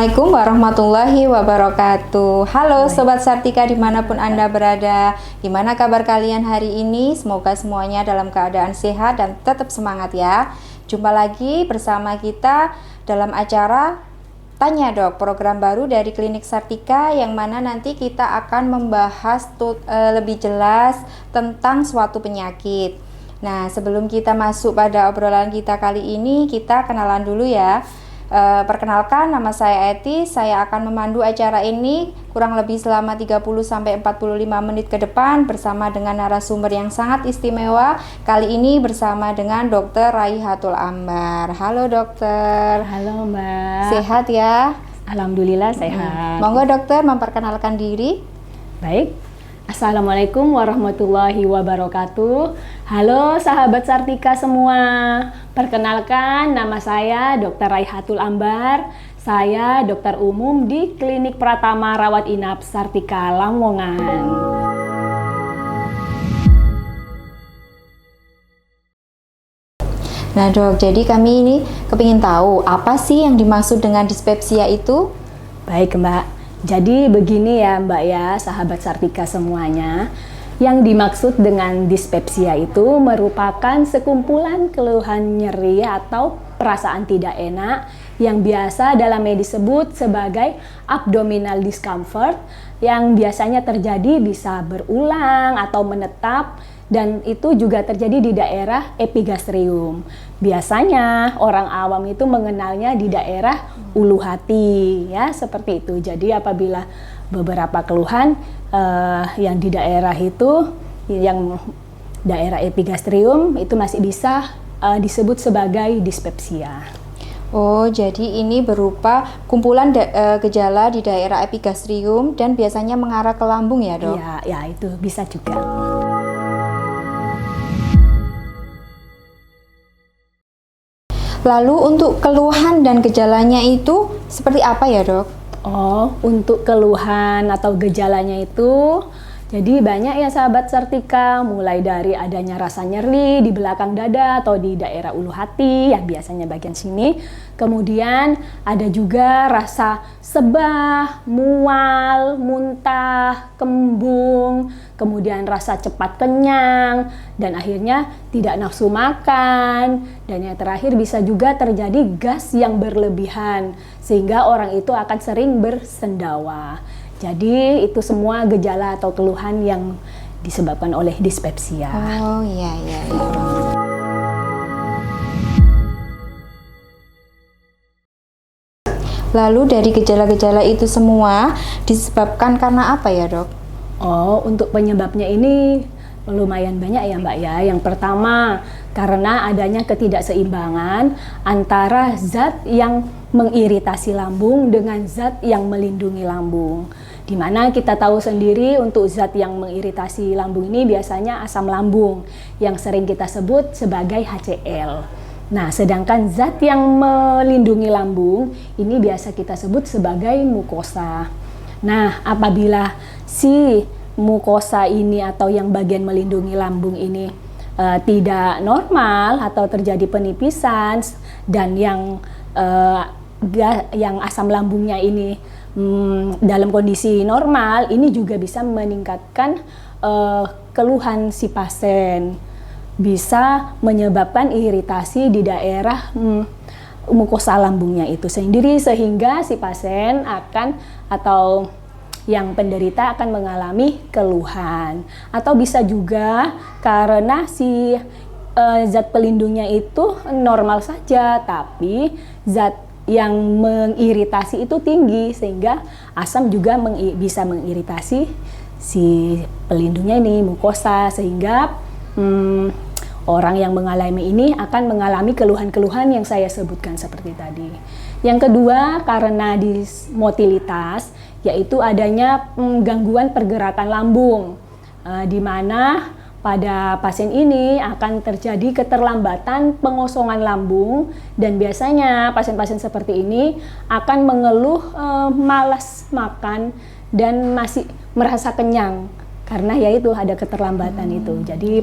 Assalamualaikum warahmatullahi wabarakatuh. Halo Sobat Sartika dimanapun Anda berada. Gimana kabar kalian hari ini? Semoga semuanya dalam keadaan sehat dan tetap semangat ya. Jumpa lagi bersama kita dalam acara Tanya Dok, program baru dari Klinik Sartika yang mana nanti kita akan membahas lebih jelas tentang suatu penyakit. Nah, sebelum kita masuk pada obrolan kita kali ini, kita kenalan dulu ya. Perkenalkan, nama saya Eti. Saya akan memandu acara ini kurang lebih selama 30-45 menit ke depan bersama dengan narasumber yang sangat istimewa. Kali ini bersama dengan Dr. Raihatul Ambar. Halo dokter. Halo Mbak. Sehat ya? Alhamdulillah sehat. Monggo dokter memperkenalkan diri. Baik. Assalamualaikum warahmatullahi wabarakatuh. Halo sahabat Sartika semua. Perkenalkan, nama saya Dr. Raihatul Ambar. Saya dokter umum di Klinik Pratama Rawat Inap Sartika Lamongan. Nah dok, jadi kami ini kepingin tahu apa sih yang dimaksud dengan dispepsia itu? Baik Mbak. Jadi begini ya Mbak ya, sahabat Sartika semuanya. Yang dimaksud dengan dispepsia itu merupakan sekumpulan keluhan nyeri atau perasaan tidak enak yang biasa dalam medis disebut sebagai abdominal discomfort, yang biasanya terjadi bisa berulang atau menetap, dan itu juga terjadi di daerah epigastrium. Biasanya orang awam itu mengenalnya di daerah ulu hati ya, seperti itu. Jadi apabila beberapa keluhan yang di daerah itu, yang daerah epigastrium itu masih bisa disebut sebagai dispepsia. Oh, jadi ini berupa kumpulan gejala di daerah epigastrium dan biasanya mengarah ke lambung ya dok? Iya, ya itu bisa juga. Lalu untuk keluhan dan gejalanya itu seperti apa ya dok? Oh, untuk keluhan atau gejalanya itu, jadi banyak ya sahabat Sartika, mulai dari adanya rasa nyeri di belakang dada atau di daerah ulu hati, ya biasanya bagian sini. Kemudian ada juga rasa sebah, mual, muntah, kembung, kemudian rasa cepat kenyang, dan akhirnya tidak nafsu makan. Dan yang terakhir bisa juga terjadi gas yang berlebihan, sehingga orang itu akan sering bersendawa. Jadi itu semua gejala atau keluhan yang disebabkan oleh dispepsia. Oh iya. Lalu dari gejala-gejala itu semua disebabkan karena apa ya dok? Oh, untuk penyebabnya ini lumayan banyak ya Mbak ya. Yang pertama, karena adanya ketidakseimbangan antara zat yang mengiritasi lambung dengan zat yang melindungi lambung. Dimana kita tahu sendiri untuk zat yang mengiritasi lambung ini biasanya asam lambung yang sering kita sebut sebagai HCl. Nah, sedangkan zat yang melindungi lambung ini biasa kita sebut sebagai mukosa. Nah, apabila si mukosa ini atau yang bagian melindungi lambung ini tidak normal atau terjadi penipisan, dan yang asam lambungnya ini dalam kondisi normal, ini juga bisa meningkatkan keluhan si pasien, bisa menyebabkan iritasi di daerah mukosa lambungnya itu sendiri, sehingga si pasien akan atau yang penderita akan mengalami keluhan. Atau bisa juga karena si zat pelindungnya itu normal saja, tapi zat yang mengiritasi itu tinggi, sehingga asam juga bisa mengiritasi si pelindungnya ini, mukosa, sehingga orang yang mengalami ini akan mengalami keluhan-keluhan yang saya sebutkan seperti tadi. Yang kedua, karena dismotilitas, yaitu adanya gangguan pergerakan lambung, di mana pada pasien ini akan terjadi keterlambatan pengosongan lambung, dan biasanya pasien-pasien seperti ini akan mengeluh malas makan dan masih merasa kenyang karena yaitu ada keterlambatan itu. Jadi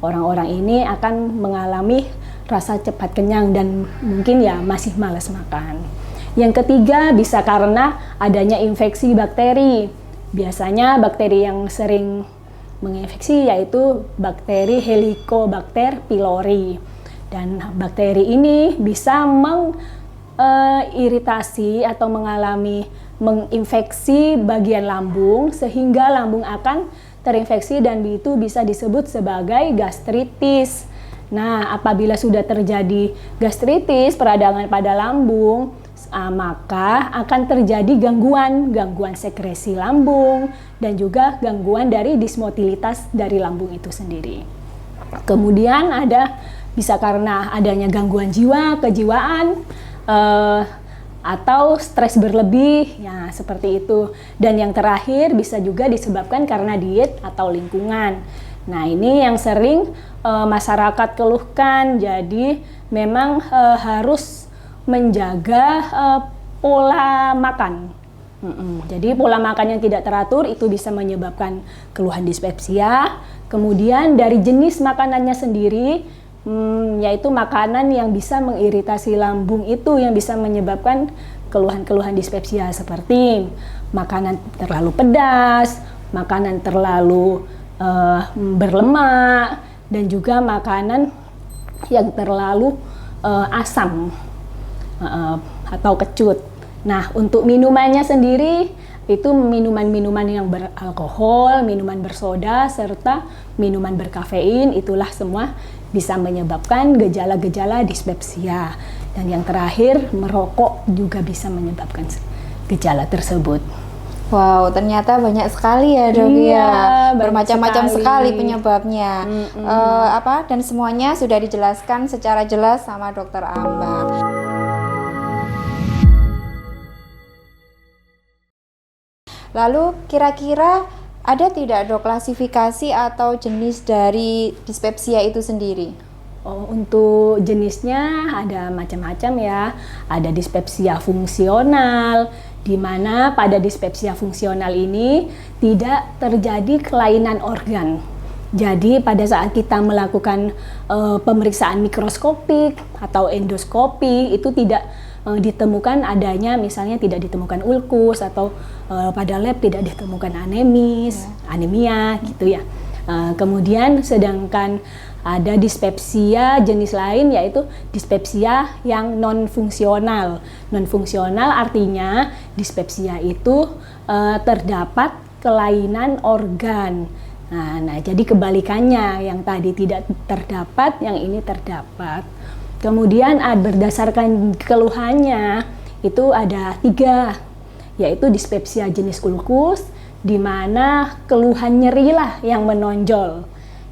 orang-orang ini akan mengalami rasa cepat kenyang dan mungkin ya masih malas makan. Yang ketiga bisa karena adanya infeksi bakteri. Biasanya bakteri yang sering menginfeksi yaitu bakteri Helicobacter pylori. Dan bakteri ini bisa mengiritasi atau menginfeksi bagian lambung sehingga lambung akan terinfeksi dan itu bisa disebut sebagai gastritis. Nah, apabila sudah terjadi gastritis, peradangan pada lambung, maka akan terjadi gangguan sekresi lambung dan juga gangguan dari dismotilitas dari lambung itu sendiri. Kemudian bisa karena adanya gangguan jiwa, kejiwaan, atau stres berlebih, ya seperti itu. Dan yang terakhir bisa juga disebabkan karena diet atau lingkungan. Nah, ini yang sering masyarakat keluhkan. Jadi memang harus menjaga pola makan. Jadi pola makan yang tidak teratur itu bisa menyebabkan keluhan dispepsia. Kemudian dari jenis makanannya sendiri, yaitu makanan yang bisa mengiritasi lambung itu yang bisa menyebabkan keluhan-keluhan dispepsia seperti makanan terlalu pedas, makanan terlalu berlemak, dan juga makanan yang terlalu asam atau kecut. Nah, untuk minumannya sendiri itu minuman-minuman yang beralkohol, minuman bersoda, serta minuman berkafein, itulah semua bisa menyebabkan gejala-gejala dispepsia. Dan yang terakhir, merokok juga bisa menyebabkan gejala tersebut. Wow, ternyata banyak sekali ya dok ya, bermacam-macam sekali penyebabnya. Dan semuanya sudah dijelaskan secara jelas sama dokter Ambar. Lalu kira-kira ada tidak dok klasifikasi atau jenis dari dispepsia itu sendiri? Untuk jenisnya ada macam-macam ya. Ada dispepsia fungsional, di mana pada dispepsia fungsional ini tidak terjadi kelainan organ. Jadi pada saat kita melakukan pemeriksaan mikroskopik atau endoskopi itu tidak ditemukan adanya, misalnya tidak ditemukan ulkus atau pada lab tidak ditemukan anemia gitu ya. Kemudian sedangkan ada dispepsia jenis lain yaitu dispepsia yang non-fungsional. Non-fungsional artinya dispepsia itu terdapat kelainan organ. Nah, jadi kebalikannya, yang tadi tidak terdapat, yang ini terdapat. Kemudian berdasarkan keluhannya itu ada 3, yaitu dispepsia jenis ulkus, di mana keluhan nyeri lah yang menonjol.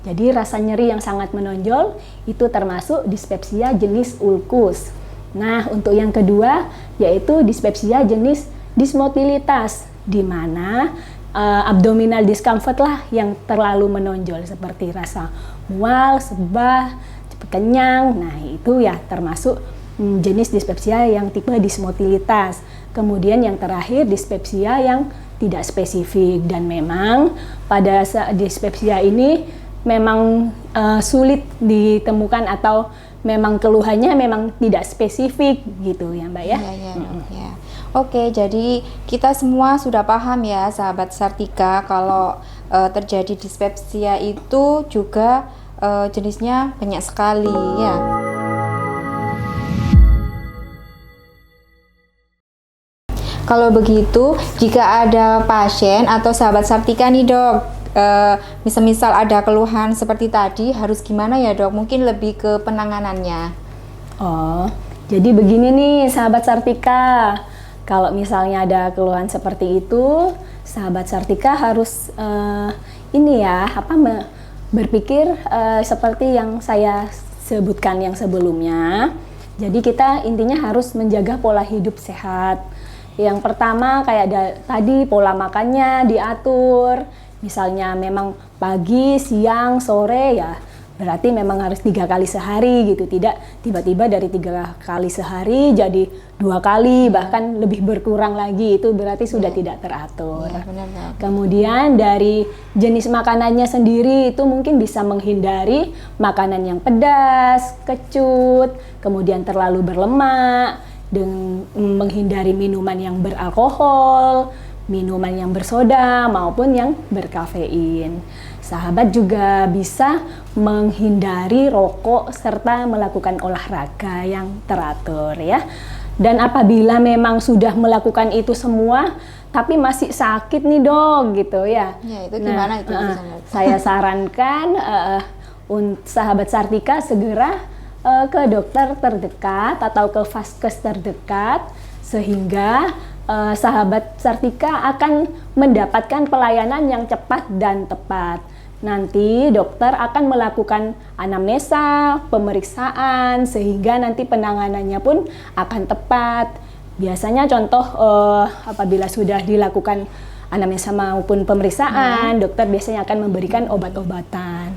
Jadi rasa nyeri yang sangat menonjol itu termasuk dispepsia jenis ulkus. Nah, untuk yang kedua yaitu dispepsia jenis dismotilitas, di mana abdominal discomfort lah yang terlalu menonjol seperti rasa mual, sebah, kenyang. Nah, itu ya termasuk jenis dispepsia yang tipe dismotilitas. Kemudian yang terakhir dispepsia yang tidak spesifik, dan memang pada dispepsia ini memang sulit ditemukan atau memang keluhannya memang tidak spesifik gitu ya Mbak ya. Ya. Oke, jadi kita semua sudah paham ya sahabat Sartika kalau terjadi dispepsia itu juga jenisnya banyak sekali ya. Kalau begitu, jika ada pasien atau sahabat Sartika nih dok, misal ada keluhan seperti tadi, harus gimana ya dok? Mungkin lebih ke penanganannya. Jadi begini nih sahabat Sartika, kalau misalnya ada keluhan seperti itu, sahabat Sartika harus berpikir seperti yang saya sebutkan yang sebelumnya. Jadi kita intinya harus menjaga pola hidup sehat. Yang pertama kayak tadi pola makannya diatur, misalnya memang pagi, siang, sore ya berarti memang harus 3 kali sehari gitu, tidak tiba-tiba dari 3 kali sehari jadi 2 kali bahkan lebih berkurang lagi, itu berarti sudah tidak teratur. Benar. Kemudian dari jenis makanannya sendiri itu mungkin bisa menghindari makanan yang pedas, kecut, kemudian terlalu berlemak. dengan menghindari minuman yang beralkohol, minuman yang bersoda maupun yang berkafein. Sahabat juga bisa menghindari rokok serta melakukan olahraga yang teratur ya. Dan apabila memang sudah melakukan itu semua tapi masih sakit nih dok gitu ya. Ya itu gimana itu? Saya sarankan sahabat Sartika segera ke dokter terdekat atau ke vaskes terdekat sehingga sahabat Sartika akan mendapatkan pelayanan yang cepat dan tepat. Nanti dokter akan melakukan anamnesa, pemeriksaan sehingga nanti penanganannya pun akan tepat. Biasanya contoh apabila sudah dilakukan anamnesa maupun pemeriksaan, dokter biasanya akan memberikan obat-obatan.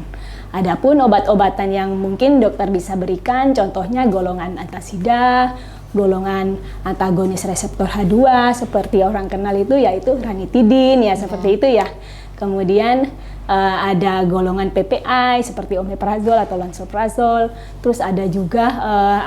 Adapun obat-obatan yang mungkin dokter bisa berikan, contohnya golongan antasida, golongan antagonis reseptor H2 seperti orang kenal itu yaitu ranitidin ya seperti itu ya. Kemudian ada golongan PPI seperti omeprazol atau lansoprazol. Terus ada juga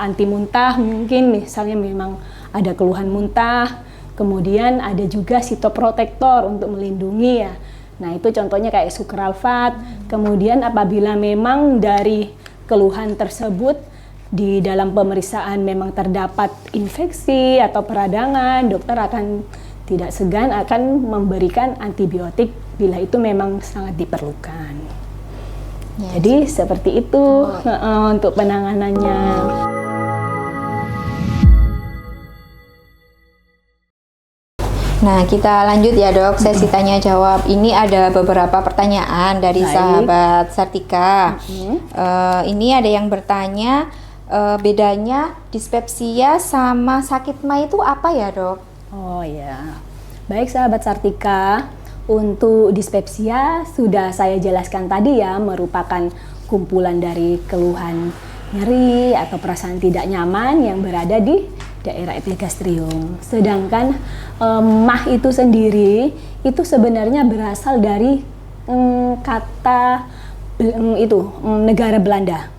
anti muntah mungkin misalnya memang ada keluhan muntah. Kemudian ada juga sitoprotektor untuk melindungi ya. Nah itu contohnya kayak sukralfat. Kemudian apabila memang dari keluhan tersebut di dalam pemeriksaan memang terdapat infeksi atau peradangan, dokter akan tidak segan akan memberikan antibiotik bila itu memang sangat diperlukan. Ya, jadi seperti itu untuk penanganannya. Nah, kita lanjut ya dok, sesi tanya jawab. Ini ada beberapa pertanyaan dari sahabat Sartika. Ini ada yang bertanya, bedanya dispepsia sama sakit MA itu apa ya dok? Oh ya, baik sahabat Sartika. Untuk dispepsia sudah saya jelaskan tadi ya, merupakan kumpulan dari keluhan nyeri atau perasaan tidak nyaman yang berada di daerah epigastrium. Sedangkan MAH itu sendiri itu sebenarnya berasal dari kata negara Belanda.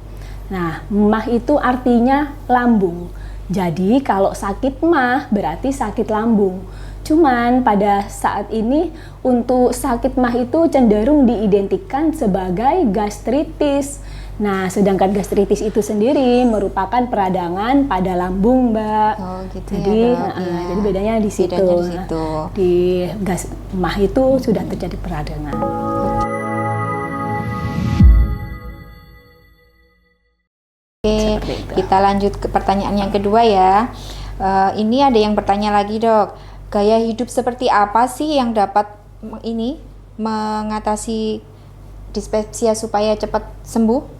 Nah, MAH itu artinya lambung. Jadi kalau sakit MAH berarti sakit lambung. Cuman pada saat ini untuk sakit MAH itu cenderung diidentikan sebagai gastritis. Nah, sedangkan gastritis itu sendiri merupakan peradangan pada lambung, Mbak. Oh, gitu jadi, ya, dok, ya. Jadi bedanya di situ. Bedanya di situ. Di MAH itu sudah terjadi peradangan. Oke, kita lanjut ke pertanyaan yang kedua ya. Ini ada yang bertanya lagi dok, gaya hidup seperti apa sih yang dapat mengatasi dispepsia supaya cepat sembuh?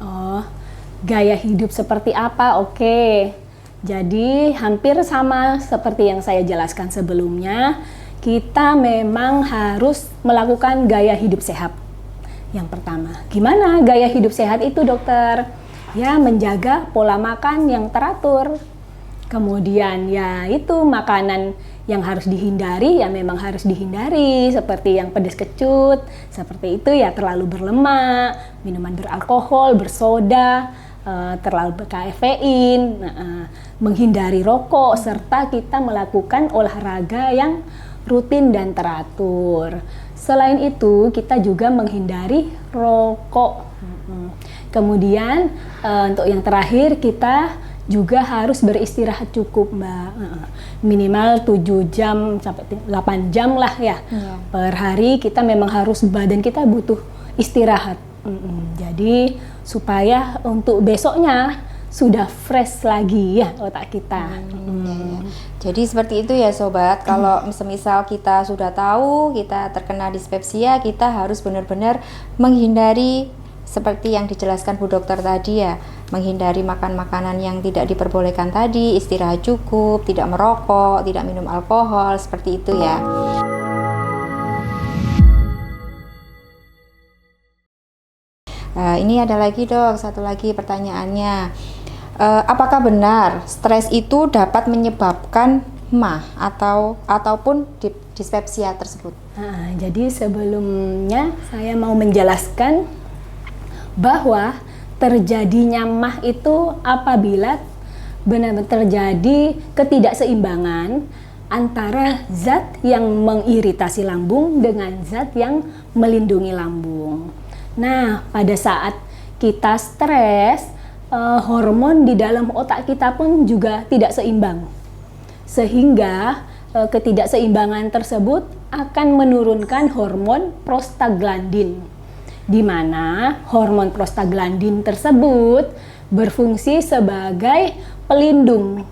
Oh, gaya hidup seperti apa? Oke, jadi hampir sama seperti yang saya jelaskan sebelumnya. Kita memang harus melakukan gaya hidup sehat. Yang pertama, gimana gaya hidup sehat itu dokter? Ya, menjaga pola makan yang teratur. Kemudian ya itu makanan yang harus dihindari ya memang harus dihindari seperti yang pedas kecut, seperti itu ya terlalu berlemak, minuman beralkohol, bersoda, terlalu berkafein, menghindari rokok serta kita melakukan olahraga yang rutin dan teratur. Selain itu kita juga menghindari rokok. Kemudian untuk yang terakhir kita juga harus beristirahat cukup Mbak, minimal 7 jam sampai 8 jam lah ya. Per hari kita memang harus, badan kita butuh istirahat. Jadi supaya untuk besoknya sudah fresh lagi ya otak kita. Jadi seperti itu ya sobat, kalau semisal kita sudah tahu kita terkena dispepsia, kita harus benar-benar menghindari seperti yang dijelaskan Bu Dokter tadi ya, menghindari makan makanan yang tidak diperbolehkan tadi, istirahat cukup, tidak merokok, tidak minum alkohol, seperti itu ya. Ini ada lagi dok, satu lagi pertanyaannya. Apakah benar stres itu dapat menyebabkan MAH ataupun dispepsia tersebut? Jadi sebelumnya saya mau menjelaskan bahwa terjadinya MAH itu apabila benar-benar terjadi ketidakseimbangan antara zat yang mengiritasi lambung dengan zat yang melindungi lambung. Nah, pada saat kita stres, hormon di dalam otak kita pun juga tidak seimbang. Sehingga ketidakseimbangan tersebut akan menurunkan hormon prostaglandin, di mana hormon prostaglandin tersebut berfungsi sebagai pelindung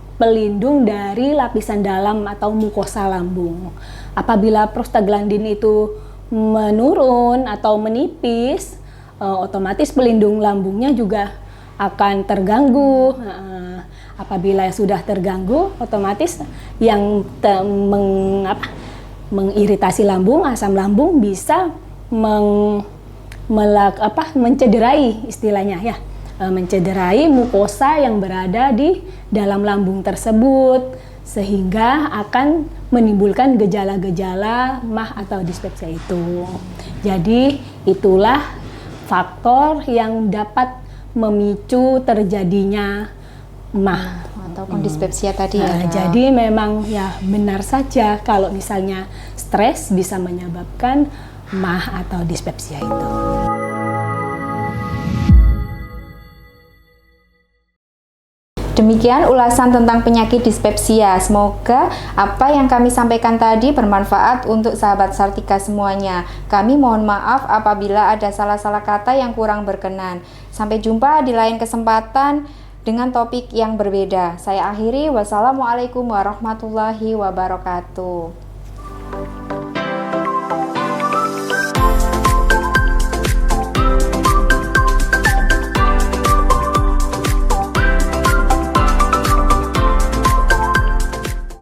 dari lapisan dalam atau mukosa lambung. Apabila prostaglandin itu menurun atau menipis, otomatis pelindung lambungnya juga akan terganggu. Apabila sudah terganggu, otomatis yang mengiritasi lambung, asam lambung bisa mencederai istilahnya ya, mencederai mukosa yang berada di dalam lambung tersebut, sehingga akan menimbulkan gejala-gejala MAH atau dispepsia itu. Jadi itulah faktor yang dapat memicu terjadinya MAH ataupun dispepsia tadi ya. Jadi memang ya benar saja kalau misalnya stres bisa menyebabkan MAH atau dispepsia itu. Demikian ulasan tentang penyakit dispepsia. Semoga apa yang kami sampaikan tadi bermanfaat untuk sahabat Sartika semuanya. Kami mohon maaf apabila ada salah-salah kata yang kurang berkenan. Sampai jumpa di lain kesempatan dengan topik yang berbeda. Saya akhiri, wassalamualaikum warahmatullahi wabarakatuh.